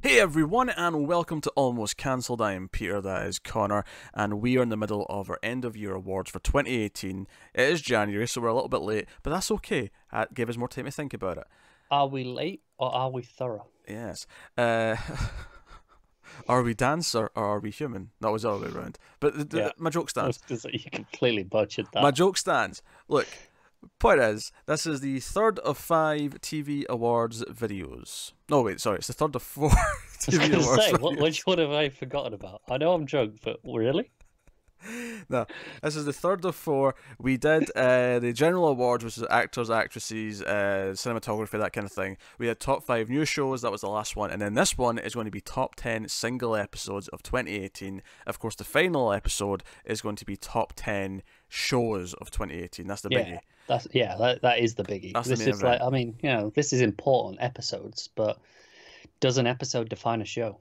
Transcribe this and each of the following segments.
Hey everyone, and welcome to Almost Cancelled. I am Peter, that is Connor, and we are in the middle of our end of year awards for 2018. It is January, so we're a little bit late, but that's okay. Give us more time to think about it. Are we late or are we thorough? Yes. Uh, are we dancer or are we human? That was the other way around. But Yeah, my joke stands. you completely butchered My that. joke stands. Look, point is, this is the third of 5 TV awards videos. No, wait, sorry, it's the third of 4 I was TV going to awards say, videos. which one have I forgotten about? I know I'm drunk, but really? No, this is the third of 4. We did the general awards, which is actors, actresses, cinematography, that kind of thing. We had top 5 new shows, that was the last one, and then this one is going to be top 10 single episodes of 2018. Of course, the final episode is going to be top 10 shows of 2018. That's the biggie. That is the biggie. That's the This main is like, event. I mean, this is important episodes, but does an episode define a show?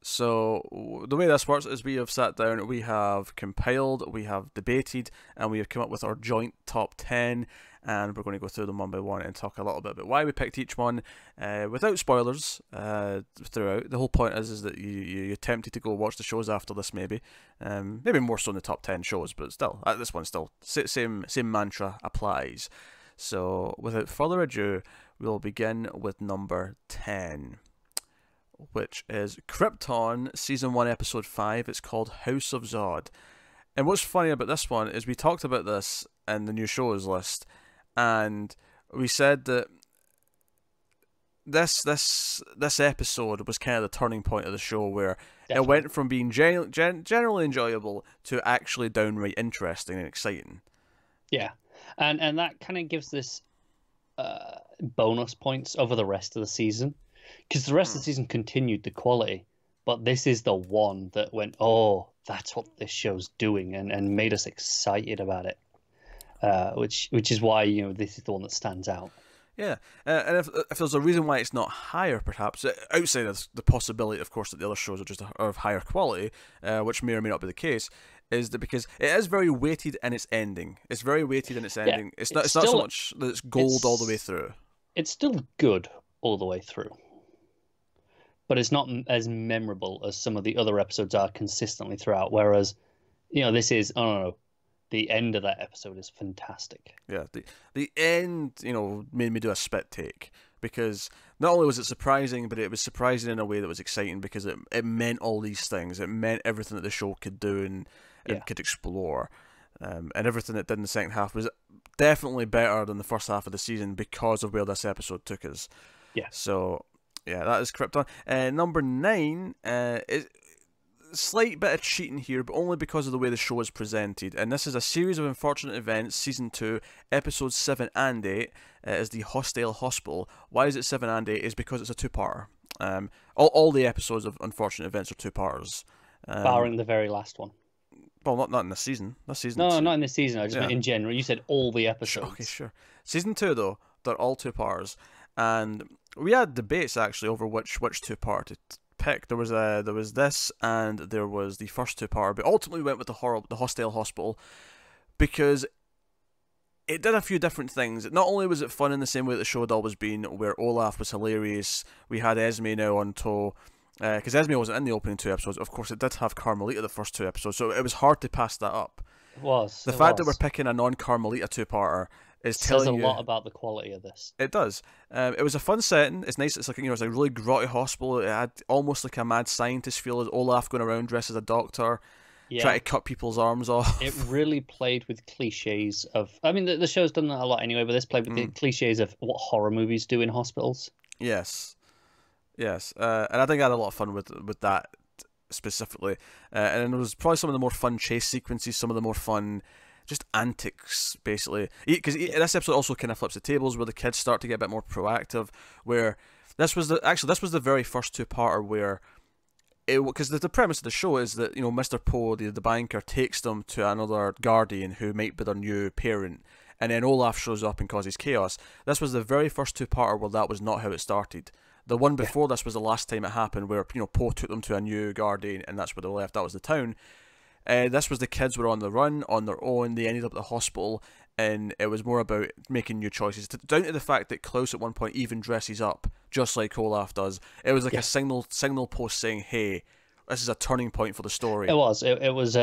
So the way this works is we have sat down, we have compiled, we have debated, and we have come up with our joint top 10, and we're going to go through them one by one and talk a little bit about why we picked each one, without spoilers throughout. The whole point is that you're tempted to go watch the shows after this, maybe more so in the top 10 shows, but still, this one still, same mantra applies. So without further ado, we'll begin with number 10, which is Krypton Season 1 Episode 5. It's called House of Zod. And what's funny about this one is we talked about this in the new shows list, and we said that this episode was kind of the turning point of the show, where it Definitely. went from being generally enjoyable to actually downright interesting and exciting. Yeah. And that kind of gives this bonus points over the rest of the season. Because the rest of the season continued the quality, but this is the one that went, oh, that's what this show's doing, and made us excited about it. Which is why this is the one that stands out. Yeah, and if there's a reason why it's not higher, perhaps outside of the possibility, of course, that the other shows are of higher quality, which may or may not be the case, is that because it is very weighted in its ending. It's very weighted in its Yeah, ending. It's not. it's It's not so still much that it's gold all the way it's through. it's still good all the way through, but it's not as memorable as some of the other episodes are consistently throughout. Whereas, this is, I don't know, the end of that episode is fantastic. Yeah, the end, made me do a spit take, because not only was it surprising, but it was surprising in a way that was exciting, because it meant all these things. It meant everything that the show could do and Yeah, could explore. And everything it did in the second half was definitely better than the first half of the season because of where this episode took us. yeah, So, yeah, that is Krypton. Number 9 is slight bit of cheating here, but only because of the way the show is presented. And this is a series of unfortunate events, season 2, episodes 7 and 8, is the Hostile Hospital. Why is it 7 and 8? Is because it's a two-parter. All the episodes of unfortunate events are two-parters. Um, barring the very last one. well, not in this season. This season No, two. not in this season. I just Yeah. meant in general. You said all the Sure, okay, episodes. sure. Season 2, though, they're all two-parters, and we had debates actually over which two-part to pick. There was this, and there was the first two-part, but ultimately we went with the Hostile Hospital, because it did a few different things. Not only was it fun in the same way that the show had always been, where Olaf was hilarious, we had Esme now on tow, because Esme wasn't in the opening 2 episodes. Of course, it did have Carmelita the first 2 episodes, so it was hard to pass that up. It was. The It fact that we're was. picking a non-Carmelita two-parter is Says a telling you lot about the quality of this. it does. It was a fun setting. It's nice. It's like it's a really grotty hospital. It had almost like a mad scientist feel, as Olaf going around dressed as a doctor, trying Yeah, to cut people's arms it off. really played with cliches of. I mean, the show's done that a lot anyway, but this played with the Mm. cliches of what horror movies do in hospitals. Yes, yes, and I think I had a lot of fun with that specifically. And it was probably some of the more fun chase sequences, some of the more fun just antics, basically. Because Yeah, this episode also kind of flips the tables, where the kids start to get a bit more proactive. Where this was the very first two-parter where because the premise of the show is that Mr. Poe, the banker, takes them to another guardian who might be their new parent, and then Olaf shows up and causes chaos. This was the very first two-parter where that was not how it started. The one yeah, before this was the last time it happened, where Poe took them to a new guardian, and that's where they left. That was the town. This was the kids were on the run on their own. They ended up at the hospital, and it was more about making new choices. Down to the fact that Klaus at one point even dresses up just like Olaf does. It was like a signal post saying, "Hey, this is a turning point for the story." It was. It was.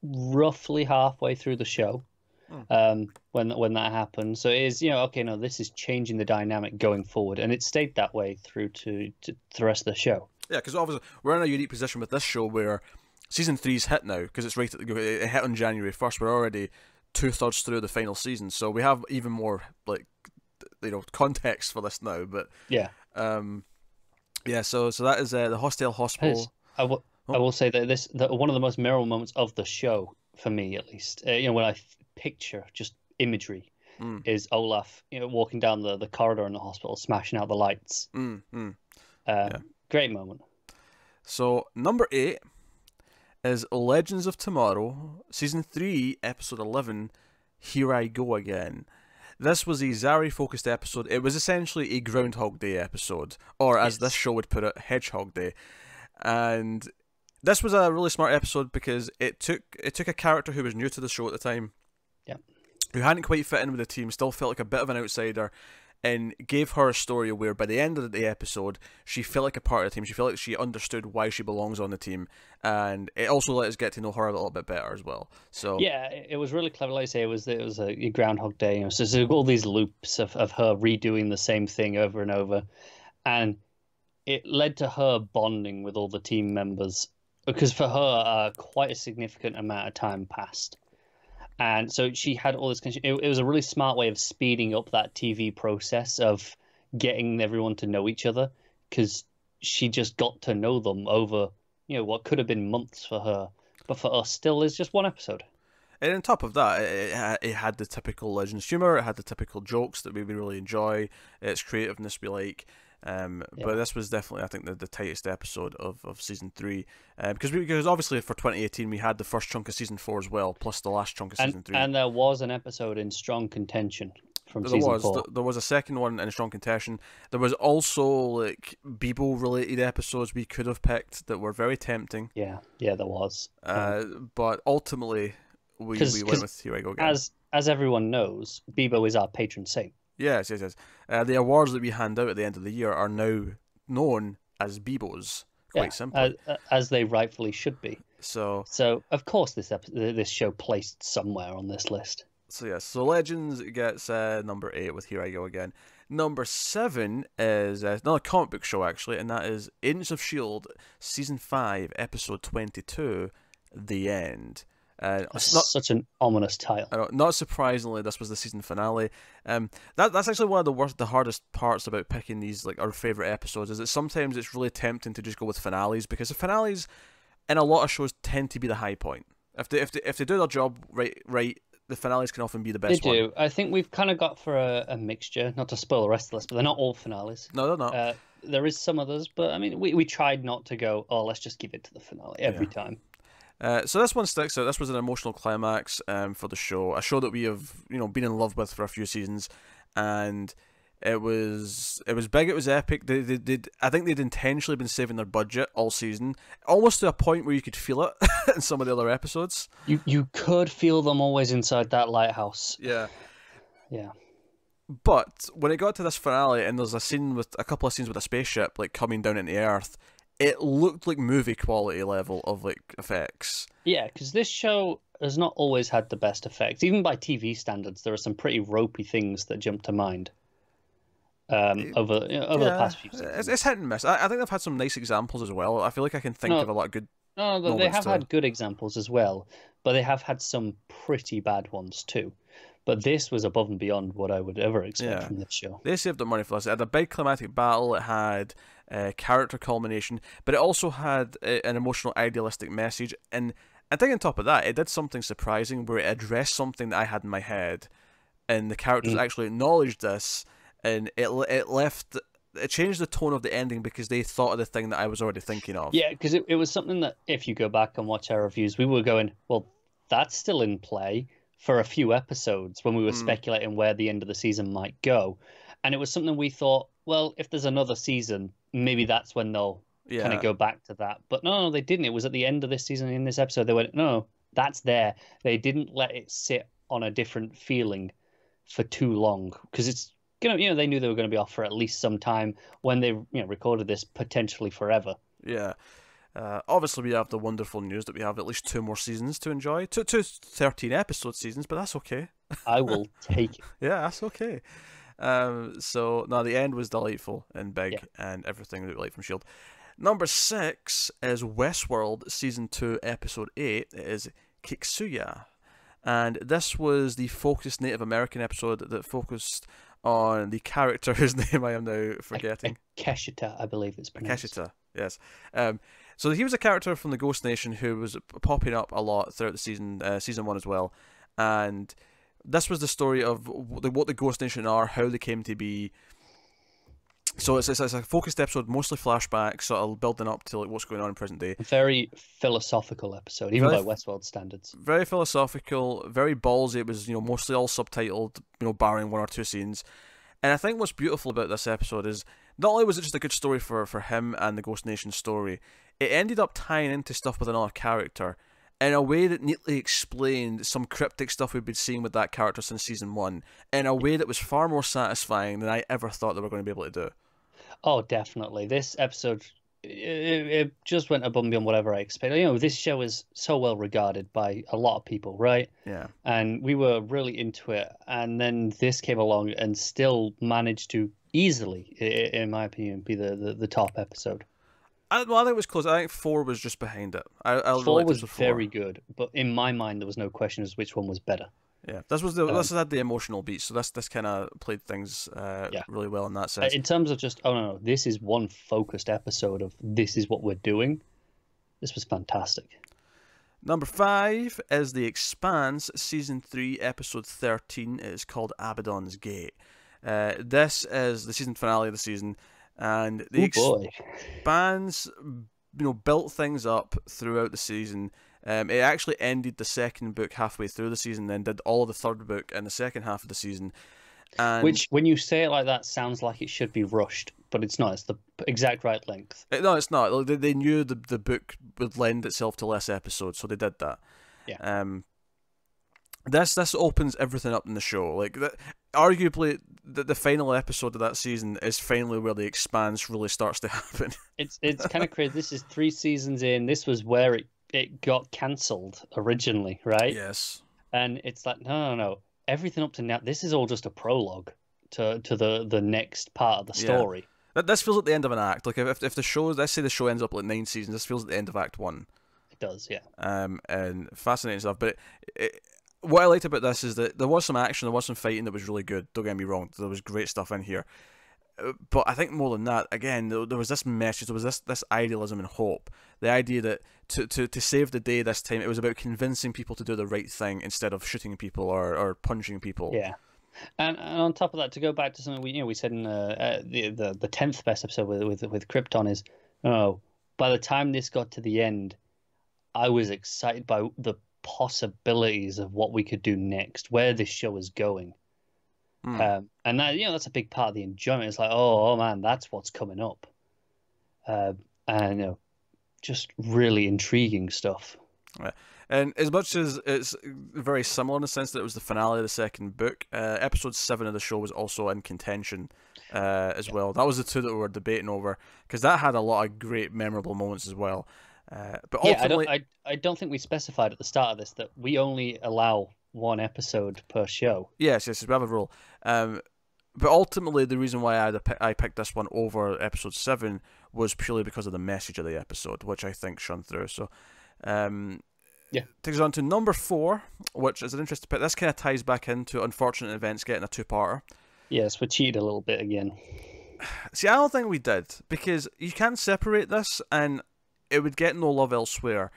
Roughly halfway through the show, when that happened. So it is. Okay, no, this is changing the dynamic going forward, and it stayed that way through to the rest of the show. Yeah, because obviously we're in a unique position with this show where season 3's hit now, because it's right at it hit on January 1st. We're already 2/3 through the final season, so we have even more context for this now. But yeah, So that is the Hostile Hospital. I will say that one of the most memorable moments of the show, for me at least, when I picture just imagery, is Olaf, walking down the corridor in the hospital, smashing out the lights. Great moment. So number 8 is Legends of Tomorrow, season 3, episode 11. Here I Go Again. This was a Zari-focused episode. It was essentially a Groundhog Day episode, or as this show would put it, Hedgehog Day. And this was a really smart episode because it took a character who was new to the show at the time, who hadn't quite fit in with the team, still felt like a bit of an outsider, and gave her a story where by the end of the episode she felt like a part of the team. She felt like she understood why she belongs on the team, and it also let us get to know her a little bit better as well. So yeah, it was really clever. Like I say, it was a Groundhog Day. So there's all these loops of her redoing the same thing over and over, and it led to her bonding with all the team members, because for her quite a significant amount of time passed. And so she had all this. It was a really smart way of speeding up that TV process of getting everyone to know each other, because she just got to know them over, what could have been months for her, but for us still is just one episode. And on top of that, it had the typical Legends humor. It had the typical jokes that we really enjoy. Its creativeness we like. But this was definitely, I think, the tightest episode of season 3, because obviously for 2018 we had the first chunk of season 4 as well, plus the last chunk of season 3. And there was an episode in strong contention from season 4. There was a second one in strong contention. There was also like Bebo related episodes we could have picked that were very tempting. Yeah, there was. But ultimately we went with Here I Go Again. As everyone knows, Bebo is our patron saint. Yes. The awards that we hand out at the end of the year are now known as Bebos, quite simply. As they rightfully should be. So of course this show placed somewhere on this list. So Legends gets number 8 with Here I Go Again. Number 7 is another comic book show, actually, and that is Agents of S.H.I.E.L.D. Season 5, Episode 22, The End. Such an ominous title. Not surprisingly, this was the season finale. That's actually one of the hardest parts about picking these, like, our favourite episodes, is that sometimes it's really tempting to just go with finales, because the finales in a lot of shows tend to be the high point. If they do their job right, the finales can often be the best one. They do. I think we've kind of got for a mixture, not to spoil the rest of the list, but they're not all finales. No, they're not. There is some others, but I mean, we tried not to go, let's just give it to the finale every time. So this one sticks out. This was an emotional climax for the show, a show that we have been in love with for a few seasons, and it was big. It was epic. I think they'd intentionally been saving their budget all season, almost to a point where you could feel it in some of the other episodes. You could feel them always inside that lighthouse. Yeah. But when it got to this finale, and there's a couple of scenes with a spaceship like coming down into Earth, it looked like movie quality level of like effects. Yeah, because this show has not always had the best effects. Even by TV standards, there are some pretty ropey things that jump to mind over the past few seasons. It's hit and miss. I think they've had some nice examples as well. I feel like I can think of a lot of good. No, they have had good examples as well, but they have had some pretty bad ones too. But this was above and beyond what I would ever expect from this show. They saved their money for this. It had a big climatic battle. It had character culmination, but it also had an emotional, idealistic message. And I think on top of that, it did something surprising where it addressed something that I had in my head, and the characters actually acknowledged this, and it changed the tone of the ending because they thought of the thing that I was already thinking of. Yeah, because it was something that if you go back and watch our reviews, we were going, well, that's still in play for a few episodes when we were speculating where the end of the season might go. And it was something we thought, well, if there's another season, maybe that's when they'll kind of go back to that. But no, they didn't. It was at the end of this season in this episode. They went, no, that's there. They didn't let it sit on a different feeling for too long, because it's they knew they were going to be off for at least some time when they recorded this, potentially forever. Yeah. Obviously, we have the wonderful news that we have at least 2 more seasons to enjoy. Two 13-episode seasons, but that's okay. I will take it. Yeah, that's okay. So, no, the end was delightful and big, and everything that we like from S.H.I.E.L.D. Number 6 is Westworld, Season 2, Episode 8. It is Kiksuya. And this was the focused Native American episode that focused on the character whose name I am now forgetting. Keshita, I believe it's pronounced. Keshita, yes. So he was a character from the Ghost Nation who was popping up a lot throughout the season 1 as well. And this was the story of what the Ghost Nation are, how they came to be. So it's a focused episode, mostly flashbacks, sort of building up to like what's going on in present day. A very philosophical episode, even by Westworld standards. Very philosophical, very ballsy. It was mostly all subtitled, barring 1 or 2 scenes. And I think what's beautiful about this episode is not only was it just a good story for him and the Ghost Nation story, it ended up tying into stuff with another character in a way that neatly explained some cryptic stuff we've been seeing with that character since season 1, in a way that was far more satisfying than I ever thought they were going to be able to do. Oh, definitely. This episode, it just went above and beyond whatever I expected. This show is so well regarded by a lot of people, right? Yeah. And we were really into it. And then this came along and still managed to easily, in my opinion, be the top episode. I think it was close. I think 4 was just behind it. 4 was very good, but in my mind, there was no question as to which one was better. Yeah, this had the emotional beat, so this kind of played things really well in that sense. In terms of just, this is one focused episode of this is what we're doing. This was fantastic. Number 5 is The Expanse, Season 3, Episode 13. It is called Abaddon's Gate. This is the season finale of the season, and The Expanse built things up throughout the season. It actually ended the second book halfway through the season, then did all of the third book in the second half of the season. And which, when you say it like that, sounds like it should be rushed, but it's not. It's the exact right length. No, it's not. They knew the book would lend itself to less episodes, so they did that. Yeah. This opens everything up in the show. Like, arguably, the final episode of that season is finally where the Expanse really starts to happen. It's kind of crazy. This is 3 seasons in. This was where it got cancelled originally, right? Yes. And it's like, no. Everything up to now, this is all just a prologue to the next part of the story. Yeah. This feels like the end of an act. Like, if the show, let's say the show ends up like 9 seasons, this feels like the end of Act 1. It does, yeah. And fascinating stuff. But what I liked about this is that there was some action, there was some fighting that was really good. Don't get me wrong, there was great stuff in here. But I think more than that, again, there was this message, there was this idealism and hope. The idea that to save the day this time, it was about convincing people to do the right thing instead of shooting people or punching people. Yeah. And on top of that, to go back to something we said in the 10th best episode with Krypton is, by the time this got to the end, I was excited by the possibilities of what we could do next, where this show is going. And that that's a big part of the enjoyment. It's like, oh man, that's what's coming up, and just really intriguing stuff. Right. And as much as it's very similar in the sense that it was the finale of the second book, episode 7 of the show was also in contention as well. That was the 2 that we were debating over, because that had a lot of great memorable moments as well. But ultimately, I don't think we specified at the start of this that we only allow 1 episode per show. Yes, we have a rule. But ultimately, the reason why I picked this one over episode 7 was purely because of the message of the episode, which I think shone through. So, takes us on to number 4, which is an interesting pick. This kind of ties back into Unfortunate Events getting a 2-parter. Yes, we cheated a little bit again. See, I don't think we did, because you can't separate this, and it would get no love elsewhere.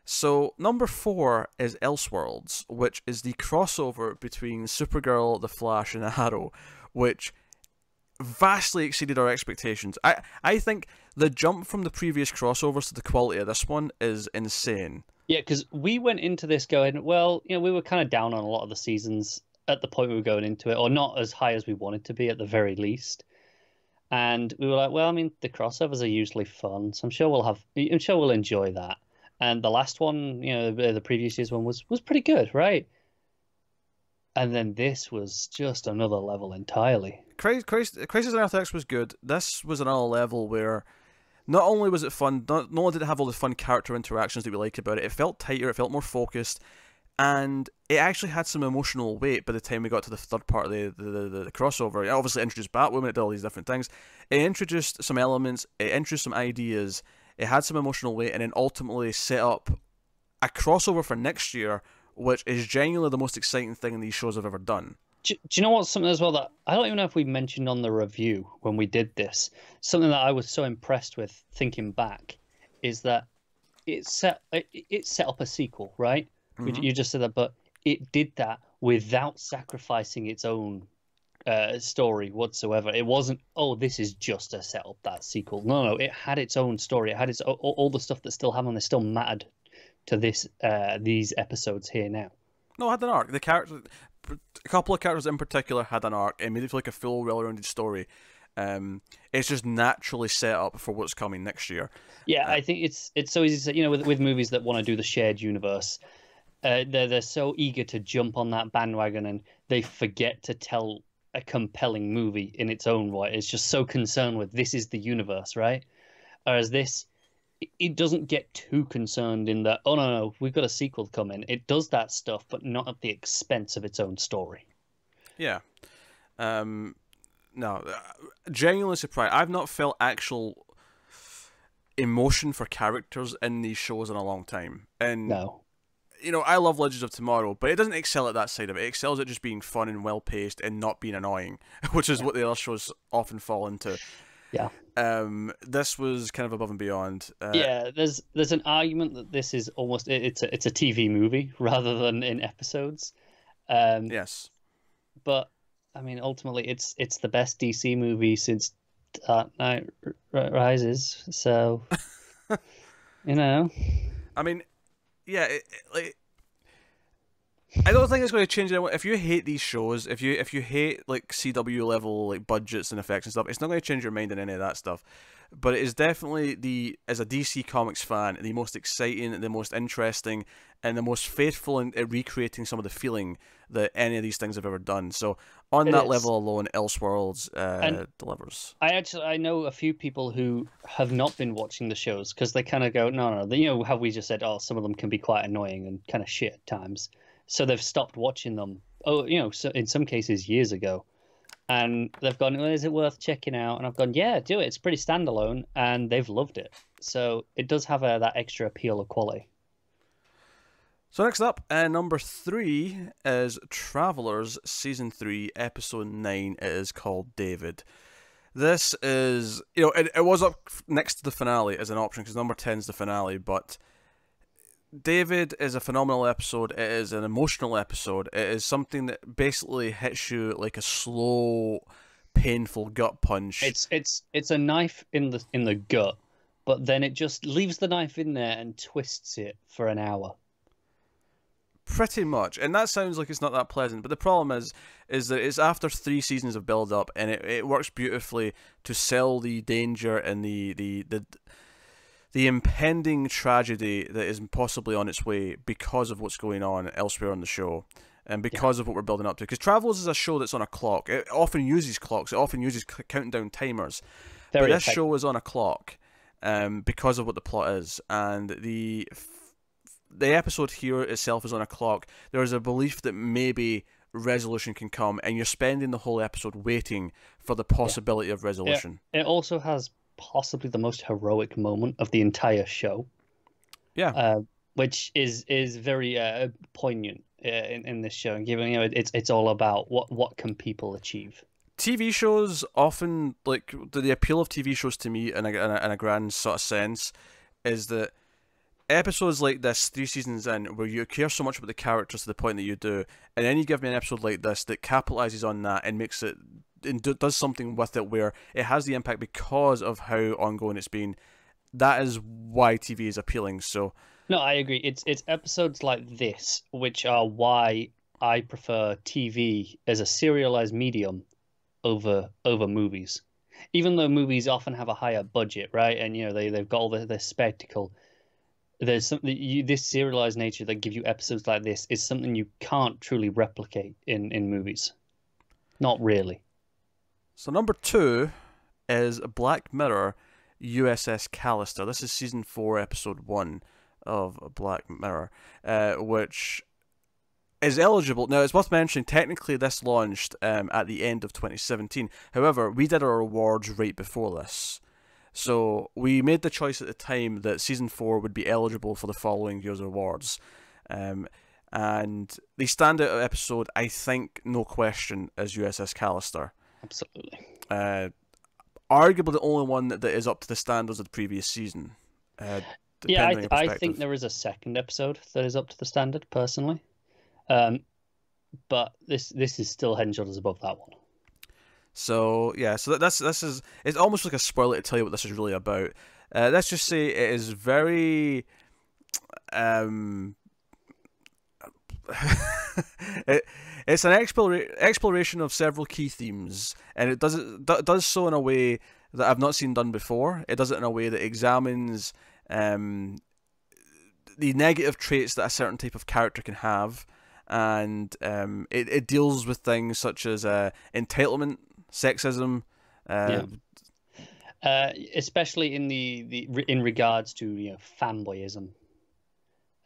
So, number 4 is Elseworlds, which is the crossover between Supergirl, The Flash, and Arrow, which vastly exceeded our expectations. I think the jump from the previous crossovers to the quality of this one is insane. Yeah, because we went into this going, well, we were kind of down on a lot of the seasons at the point we were going into it, or not as high as we wanted to be at the very least. And we were like, well, I mean, the crossovers are usually fun, so I'm sure we'll enjoy that. And the last one, the previous year's one was pretty good, right? And then this was just another level entirely. Crisis on Earth X was good. This was another level where not only was it fun, not only did it have all the fun character interactions that we like about it, it felt tighter, it felt more focused, and it actually had some emotional weight by the time we got to the third part of the crossover. It obviously introduced Batwoman, it did all these different things. It introduced some elements, it introduced some ideas, it had some emotional weight, and then ultimately set up a crossover for next year, which is genuinely the most exciting thing these shows have ever done. Do you know what's something as well that I don't even know if we mentioned on the review when we did this? Something that I was so impressed with thinking back is that it set up a sequel, right? Mm-hmm. You just said that, but it did that without sacrificing its own story whatsoever. It wasn't, oh, this is just a setup, that sequel. No, it had its own story. It had its all the stuff that still happened. That still mattered to these episodes here now. No, it had an arc. A couple of characters in particular had an arc. It made it feel like a full, well-rounded story. It's just naturally set up for what's coming next year. Yeah, I think it's so easy to say, you know, with movies that want to do the shared universe, they're so eager to jump on that bandwagon and they forget to tell a compelling movie in its own way. It's just so concerned with this is the universe, right? Whereas this, it doesn't get too concerned in that, oh no, we've got a sequel coming. It does that stuff, but not at the expense of its own story. Yeah. No, genuinely surprised. I've not felt actual emotion for characters in these shows in a long time. And No. you know, I love Legends of Tomorrow, but it doesn't excel at that side of it. It excels at just being fun and well paced and not being annoying, which is what the other shows often fall into. Yeah. This was kind of above and beyond. Yeah, there's an argument that this is almost it's a TV movie rather than in episodes. Yes. But I mean, ultimately, it's the best DC movie since Dark Knight Rises. So, you know. I mean, yeah, I don't think it's going to change it. If you hate these shows, if you hate like CW level like budgets and effects and stuff, it's not going to change your mind on any of that stuff. But it is definitely as a DC Comics fan, the most exciting, the most interesting, and the most faithful in recreating some of the feeling that any of these things have ever done. So on that level alone, Elseworlds delivers. I know a few people who have not been watching the shows because they kind of go, no, you know how we just said, oh, some of them can be quite annoying and kind of shit at times. So they've stopped watching them. Oh, you know, so in some cases years ago, and they've gone, well, is it worth checking out? And I've gone, yeah, do it. It's pretty standalone, and they've loved it. So it does have that extra appeal of quality. So next up, number 3 is Travelers Season 3, Episode 9. It is called David. This is, you know, it was up next to the finale as an option because number 10 is the finale, but David is a phenomenal episode. It is an emotional episode. It is something that basically hits you like a slow, painful gut punch. It's a knife in the gut, but then it just leaves the knife in there and twists it for an hour. Pretty much, and that sounds like it's not that pleasant. But the problem is that it's after 3 seasons of build up, and it works beautifully to sell the danger and the impending tragedy that is possibly on its way because of what's going on elsewhere on the show, and because of what we're building up to. Because Travelers is a show that's on a clock. It often uses clocks. It often uses countdown timers. But this show is on a clock, because of what the plot is, and the episode here itself is on a clock. There is a belief that maybe resolution can come, and you're spending the whole episode waiting for the possibility of resolution. It also has possibly the most heroic moment of the entire show. Yeah. Which is very poignant in this show, and given, you know, it's all about what can people achieve. TV shows often, like, the appeal of TV shows to me in a grand sort of sense is that episodes like this, 3 seasons in, where you care so much about the characters to the point that you do, and then you give me an episode like this that capitalizes on that and makes it, and does something with it where it has the impact because of how ongoing it's been. That is why TV is appealing. So no, I agree. It's episodes like this which are why I prefer TV as a serialized medium over movies. Even though movies often have a higher budget, right? And you know they've got all this spectacle. there's something this serialized nature that gives you episodes like this is something you can't truly replicate in movies. Not really. So number 2 is Black Mirror USS Callister. This is season 4, episode 1 of Black Mirror, which is eligible. Now, it's worth mentioning, technically this launched at the end of 2017. However, we did our awards right before this. So we made the choice at the time that season 4 would be eligible for the following year's awards. And the standout episode, I think, no question, is USS Callister. Absolutely. Arguably the only one that is up to the standards of the previous season. Yeah, I think there is a second episode that is up to the standard, personally. But this is still head and shoulders above that one. So yeah, so this is, it's almost like a spoiler to tell you what this is really about. Let's just say it is very it's an exploration of several key themes, and it does so in a way that I've not seen done before. It does it in a way that examines the negative traits that a certain type of character can have, and it deals with things such as entitlement, sexism, especially in in regards to fanboyism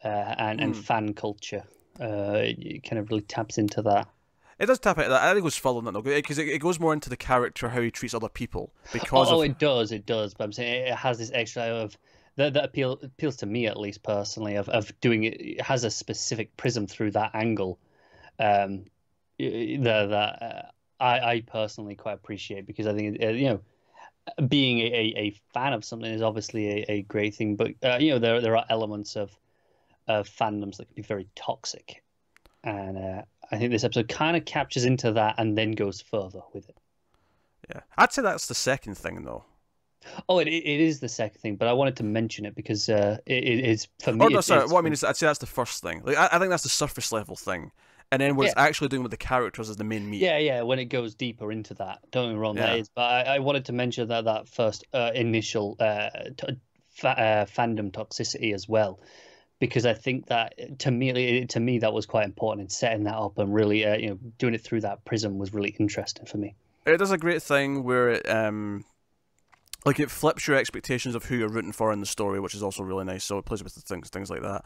and fan culture. It kind of really taps into that. It does tap into that. I think it goes further than that, though, because it goes more into the character, how he treats other people. Because it does. But I'm saying it has this extra of that appeals to me, at least personally, of doing it. It has a specific prism through that angle. That I personally quite appreciate, because I think being a fan of something is obviously a great thing, but there are elements of fandoms that can be very toxic, and I think this episode kind of captures into that and then goes further with it. Yeah, I'd say that's the second thing, though. Oh, it is the second thing, but I wanted to mention it because it is, for me. Oh no, sorry. What I mean is, I'd say that's the first thing. Like, I think that's the surface level thing, and then what it's actually doing with the characters is the main meat. Yeah. When it goes deeper into that, don't get me wrong, that is. But I wanted to mention that first initial fandom toxicity as well, because I think that to me that was quite important in setting that up, and really doing it through that prism was really interesting for me. It does a great thing where it it flips your expectations of who you're rooting for in the story, which is also really nice. So it plays with the things like that.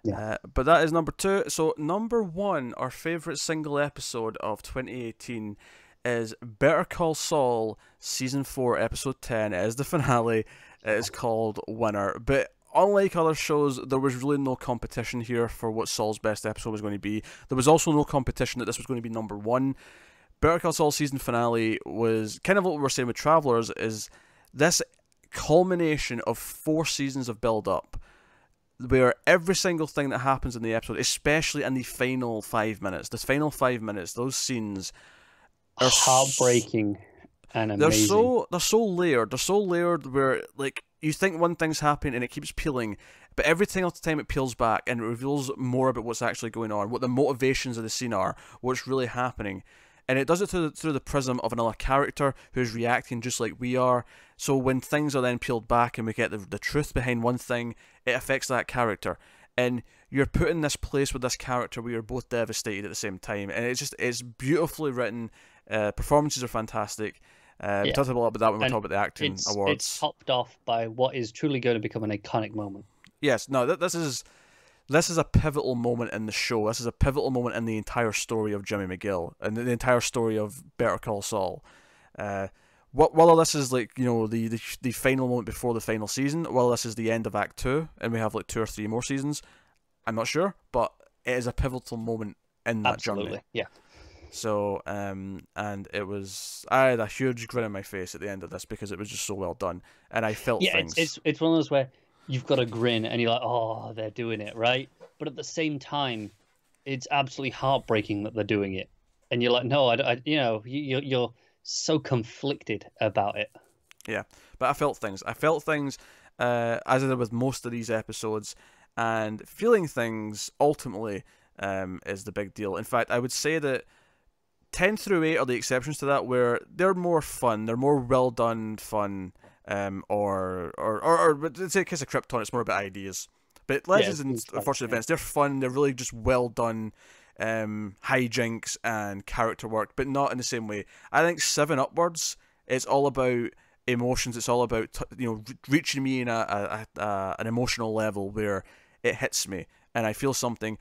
Yeah. But that is number 2. So number 1, our favorite single episode of 2018 is Better Call Saul season 4 episode 10. It is the finale. It is called Winner. But unlike other shows, there was really no competition here for what Saul's best episode was going to be. There was also no competition that this was going to be number 1. Better Call Saul season finale was kind of what we were saying with Travelers, is this culmination of 4 seasons of build-up, where every single thing that happens in the episode, especially in the final 5 minutes, those scenes are heartbreaking and amazing. They're so layered where, like, you think one thing's happening and it keeps peeling, but every single time it peels back and it reveals more about what's actually going on, what the motivations of the scene are, what's really happening. And it does it through the prism of another character who's reacting just like we are. So when things are then peeled back and we get the truth behind one thing, it affects that character. And you're put in this place with this character where you're both devastated at the same time. And it's beautifully written. Performances are fantastic. We talked a lot about that when we talked about the acting awards. It's topped off by what is truly going to become an iconic moment. Yes, no, this is a pivotal moment in the show. This is a pivotal moment in the entire story of Jimmy McGill and the entire story of Better Call Saul. Whether this is the final moment before the final season, whether this is the end of Act 2 and we have 2 or 3 more seasons, I'm not sure, but it is a pivotal moment in that journey. Yeah. So, and I had a huge grin on my face at the end of this because it was just so well done, and I felt things. It's one of those where you've got a grin and you're like, oh, they're doing it, right? But at the same time, it's absolutely heartbreaking that they're doing it, and you're like, no, you're so conflicted about it. Yeah, but I felt things. As I did with most of these episodes, and feeling things ultimately is the big deal. In fact, I would say that 10 through 8 are the exceptions to that, where they're more fun, they're more well done fun, or let's say Kiss of Krypton, it's more about ideas. But Legends and it's like, Unfortunate Events, they're fun. They're really just well done hijinks and character work, but not in the same way. I think 7 upwards, it's all about emotions. It's all about reaching me in an emotional level where it hits me and I feel something.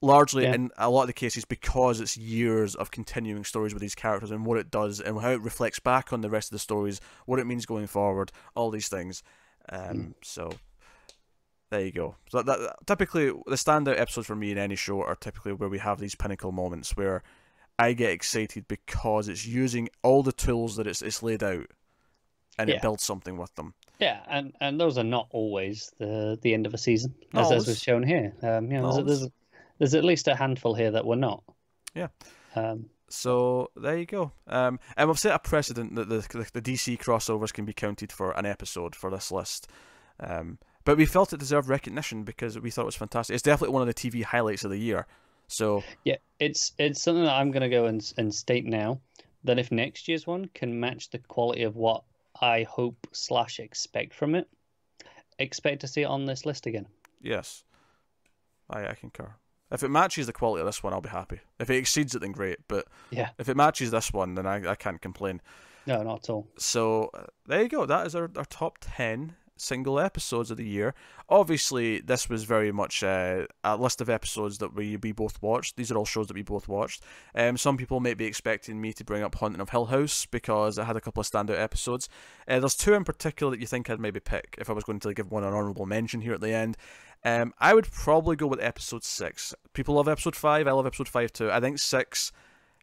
Largely, in a lot of the cases, because it's years of continuing stories with these characters and what it does and how it reflects back on the rest of the stories, what it means going forward, all these things. So there you go. So that typically the standout episodes for me in any show are typically where we have these pinnacle moments where I get excited because it's using all the tools that it's laid out, and it builds something with them. Yeah, and those are not always the end of a season, as we've shown here. There's at least a handful here that we're not. Yeah. So there you go. And we've set a precedent that the DC crossovers can be counted for an episode for this list. But we felt it deserved recognition because we thought it was fantastic. It's definitely one of the TV highlights of the year. So yeah, it's something that I'm going to go and state now that if next year's one can match the quality of what I hope / expect from it, expect to see it on this list again. Yes, I concur. If it matches the quality of this one, I'll be happy. If it exceeds it, then great. But if it matches this one, then I can't complain. No, not at all. So there you go. That is our top 10 single episodes of the year. Obviously, this was very much a list of episodes that we both watched. These are all shows that we both watched. Some people might be expecting me to bring up Haunting of Hill House because I had a couple of standout episodes. There's 2 in particular that you think I'd maybe pick if I was going to give one an honourable mention here at the end. I would probably go with episode 6. People love episode 5. I love episode 5 too. I think 6,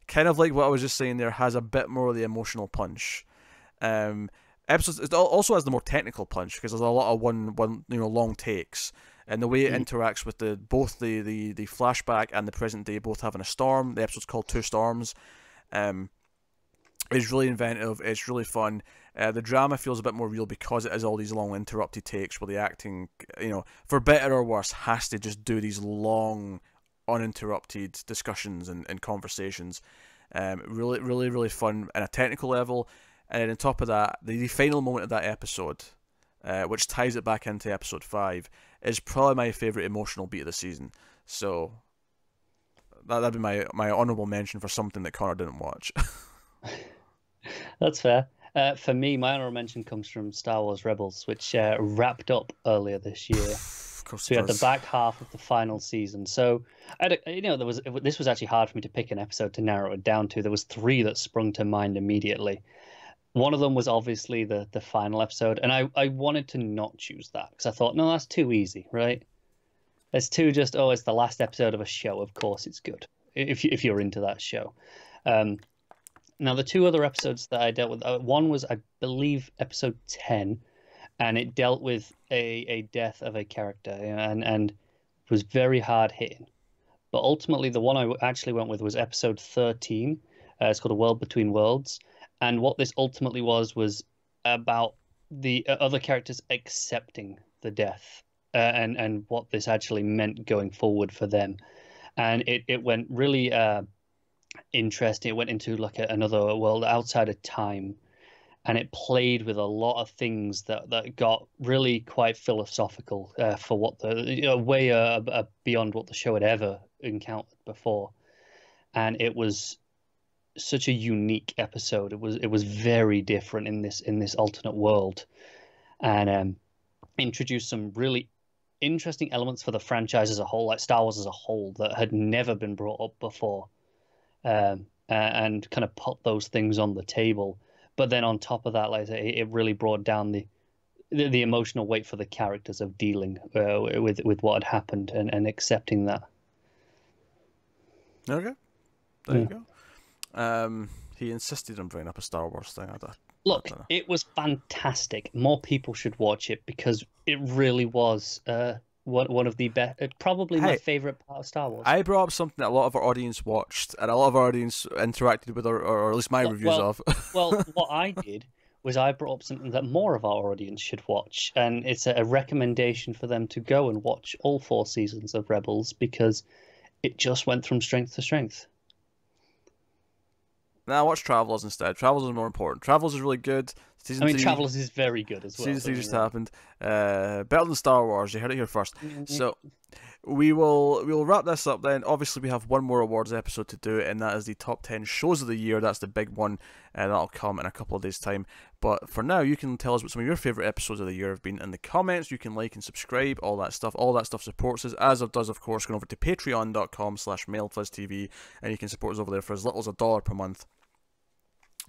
kind of like what I was just saying there, has a bit more of the emotional punch. Episodes, it also has the more technical punch because there's a lot of one long takes, and the way it interacts with both the flashback and the present day both having a storm. The episode's called Two Storms. It's really inventive. It's really fun. The drama feels a bit more real because it is all these long interrupted takes where the acting, for better or worse, has to just do these long, uninterrupted discussions and conversations. Really, really, really fun at a technical level. And then on top of that, the final moment of that episode, which ties it back into episode 5, is probably my favourite emotional beat of the season. So that'd be my honourable mention for something that Connor didn't watch. That's fair. For me, my honourable mention comes from Star Wars Rebels, which wrapped up earlier this year. So we had the back half of the final season. So this was actually hard for me to pick an episode to narrow it down to. There was 3 that sprung to mind immediately. One of them was obviously the final episode, and I wanted to not choose that because I thought, no, that's too easy, right? It's too just, it's the last episode of a show. Of course, it's good if you're into that show. Now, the 2 other episodes that I dealt with, one was, I believe, episode 10, and it dealt with a death of a character, and was very hard hitting. But ultimately, the one I actually went with was episode 13. It's called A World Between Worlds. And what this ultimately was about the other characters accepting the death and what this actually meant going forward for them. And it went really interesting. It went into like another world outside of time. And it played with a lot of things that got really quite philosophical for what way beyond what the show had ever encountered before. And it was such a unique episode. It was very different in this alternate world, and introduced some really interesting elements for the franchise as a whole, like Star Wars as a whole, that had never been brought up before, and kind of put those things on the table. But then on top of that, like I say, it really brought down the emotional weight for the characters of dealing with what had happened and accepting that. Okay, there you go. He insisted on bringing up a Star Wars thing. Look, it was fantastic. More people should watch it because it really was one of the best, probably my favorite part of Star Wars. I brought up something that a lot of our audience watched and a lot of our audience interacted with, or at least my reviews of. Well, what I did was I brought up something that more of our audience should watch, and it's a recommendation for them to go and watch all 4 seasons of Rebels because it just went from strength to strength. Now watch Travelers instead. Travelers is more important. Travelers is really good. Season I mean, 3, Travelers is very good as well. Season 3 don't just get me wrong. happened. Better than Star Wars. You heard it here first. So we will wrap this up then. Obviously, we have one more awards episode to do, and that is the top 10 shows of the year. That's the big one, and that'll come in a couple of days' time. But for now, you can tell us what some of your favourite episodes of the year have been in the comments. You can like and subscribe, all that stuff. All that stuff supports us, as it does, of course, going over to patreon.com/MailFuzzTV, and you can support us over there for as little as $1 per month.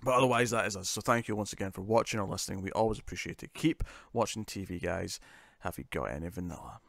But otherwise, that is us. So thank you once again for watching or listening. We always appreciate it. Keep watching TV, guys. Have you got any vanilla?